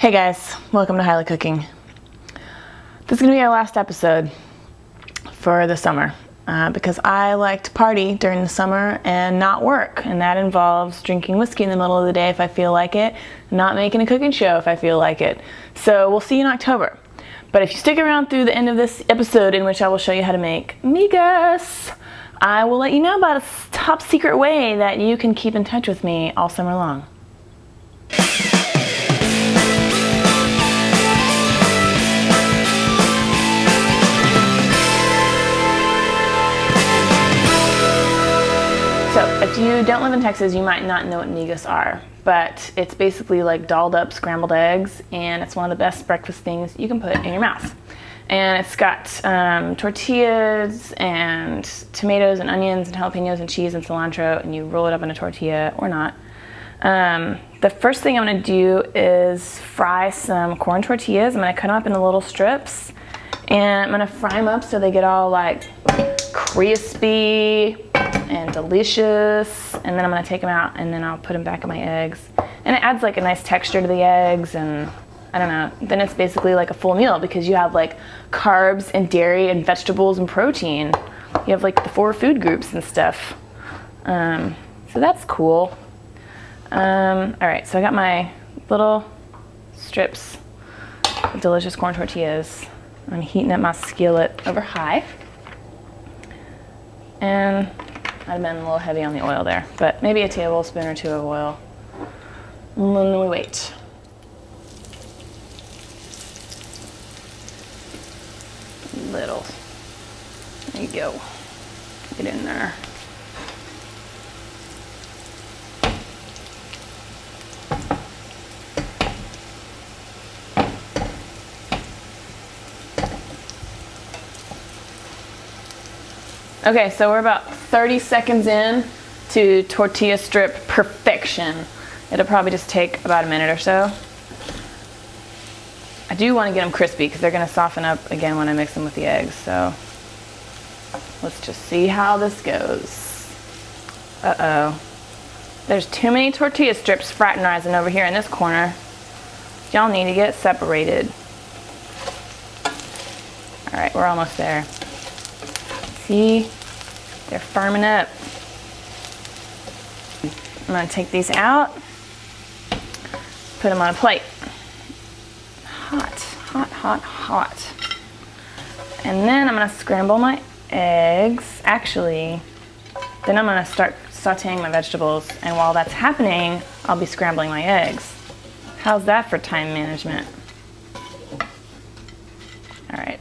Hey guys, welcome to Hilah Cooking. This is going to be our last episode for the summer because I like to party during the summer and not work, and that involves drinking whiskey in the middle of the day if I feel like it, not making a cooking show if I feel like it. So we'll see you in October. But if you stick around through the end of this episode, in which I will show you how to make migas, I will let you know about a top secret way that you can keep in touch with me all summer long. So if you don't live in Texas, you might not know what migas are, but it's basically like dolled up scrambled eggs, and it's one of the best breakfast things you can put in your mouth. And it's got tortillas and tomatoes and onions and jalapenos and cheese and cilantro, and you roll it up in a tortilla or not. The first thing I'm going to do is fry some corn tortillas. I'm going to cut them up into little strips, and I'm going to fry them up so they get all like crispy and delicious, and then I'm going to take them out and then I'll put them back in my eggs, and it adds like a nice texture to the eggs, and I don't know, then it's basically like a full meal because you have like carbs and dairy and vegetables and protein. You have like the 4 food groups and stuff, so that's cool. Alright, so I got my little strips of delicious corn tortillas. I'm heating up my skillet over high, and I'd have been a little heavy on the oil there, but maybe a tablespoon or 2 of oil. And then we wait. Little. There you go. Get in there. Okay, so we're about 30 seconds in to tortilla strip perfection. It'll probably just take about a minute or so. I do want to get them crispy because they're going to soften up again when I mix them with the eggs. So let's just see how this goes. Uh-oh. There's too many tortilla strips fraternizing over here in this corner. Y'all need to get separated. All right, we're almost there. See, they're firming up. I'm going to take these out, put them on a plate. Hot, hot, hot, hot. And then I'm going to scramble my eggs. Actually, then I'm going to start sauteing my vegetables, and while that's happening, I'll be scrambling my eggs. How's that for time management? All right,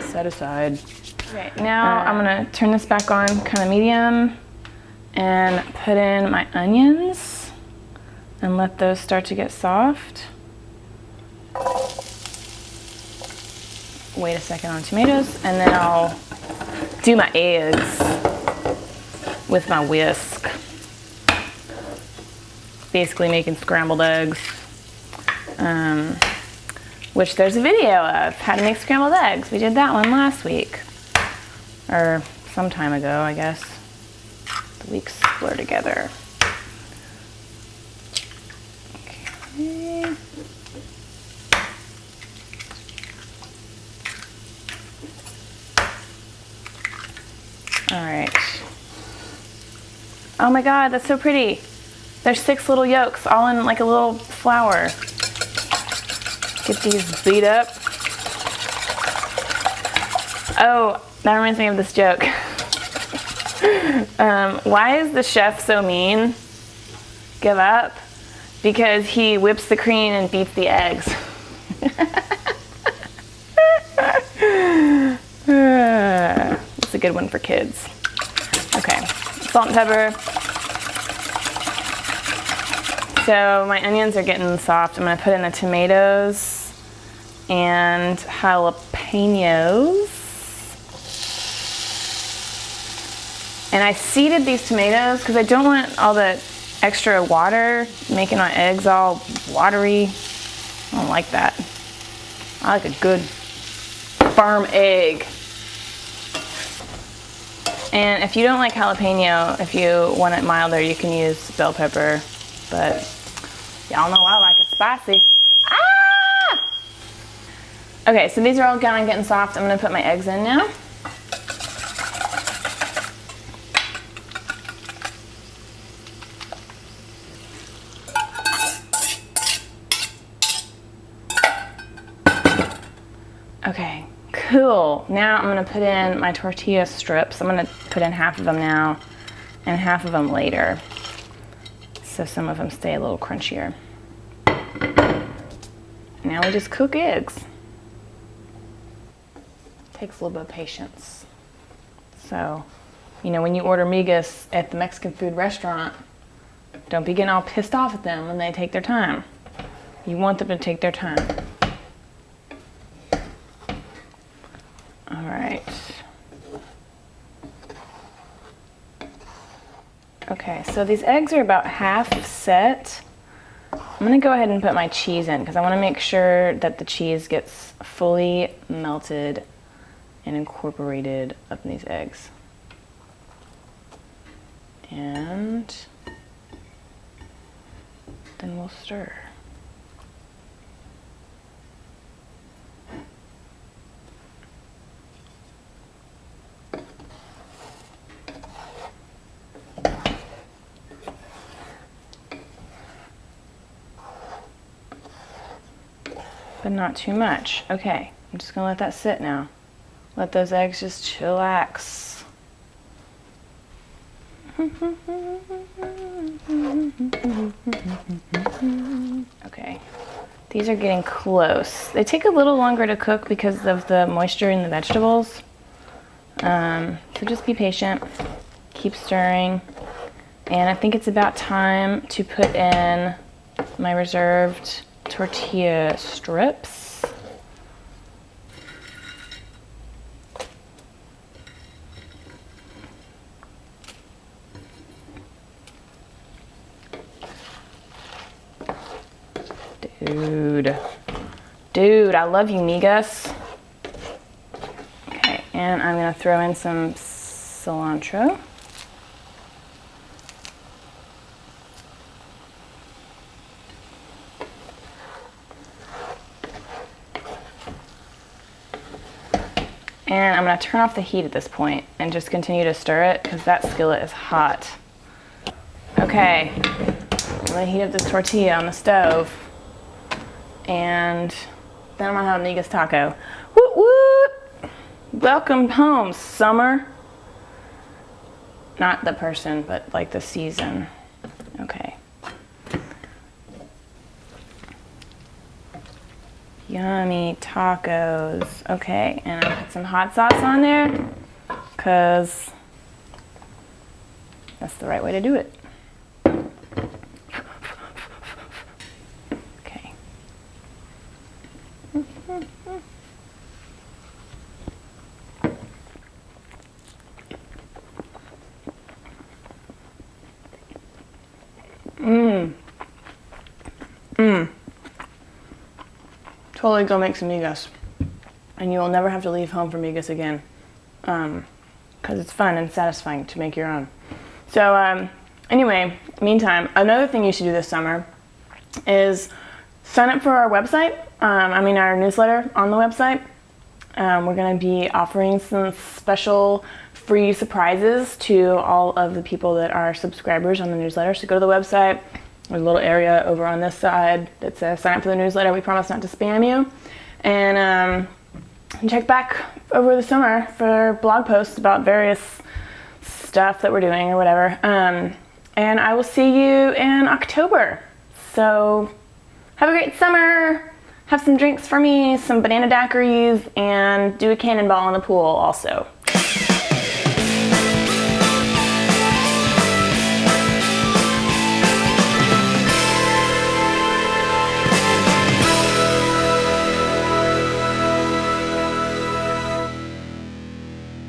set aside. Okay, now I'm going to turn this back on kind of medium and put in my onions and let those start to get soft. Wait a second on tomatoes, and then I'll do my eggs with my whisk. Basically making scrambled eggs, which there's a video of how to make scrambled eggs. We did that one last week. Or some time ago, I guess. The weeks blur together. Okay. All right. Oh my God, that's so pretty. There's 6 little yolks all in like a little flour. Get these beat up. Oh, that reminds me of this joke. Why is the chef so mean? Give up? Because he whips the cream and beats the eggs. It's a good one for kids. Okay, salt and pepper. So my onions are getting soft. I'm going to put in the tomatoes and jalapenos. And I seeded these tomatoes because I don't want all the extra water making my eggs all watery. I don't like that. I like a good firm egg. And if you don't like jalapeno, if you want it milder, you can use bell pepper. But y'all know I like it spicy. Ah! Okay, so these are all kind of getting soft. I'm gonna put my eggs in now. Okay, cool. Now I'm gonna put in my tortilla strips. I'm gonna put in half of them now and half of them later, so some of them stay a little crunchier. Now we just cook eggs. Takes a little bit of patience. So, you know, when you order migas at the Mexican food restaurant, don't be getting all pissed off at them when they take their time. You want them to take their time. All right. Okay, so these eggs are about half set. I'm gonna go ahead and put my cheese in because I wanna make sure that the cheese gets fully melted and incorporated up in these eggs. And then we'll stir. But not too much. Okay, I'm just gonna let that sit now. Let those eggs just chillax. Okay, these are getting close. They take a little longer to cook because of the moisture in the vegetables. So just be patient, keep stirring. And I think it's about time to put in my reserved tortilla strips. Dude, I love you, Migas. Okay, and I'm gonna throw in some cilantro. And I'm gonna turn off the heat at this point and just continue to stir it because that skillet is hot. Okay, I'm gonna heat up this tortilla on the stove. And then I'm gonna have a migas taco. Woot woot! Welcome home, summer. Not the person, but like the season. Okay. Yummy tacos. Okay, and I'll put some hot sauce on there because that's the right way to do it. Okay. Totally go make some migas. And you will never have to leave home for migas again. Because it's fun and satisfying to make your own. So anyway, meantime, another thing you should do this summer is sign up for our website. Our newsletter on the website. We're going to be offering some special free surprises to all of the people that are subscribers on the newsletter. So go to the website. There's a little area over on this side that says sign up for the newsletter. We promise not to spam you. And check back over the summer for blog posts about various stuff that we're doing or whatever. And I will see you in October. So have a great summer. Have some drinks for me, some banana daiquiris, and do a cannonball in the pool also.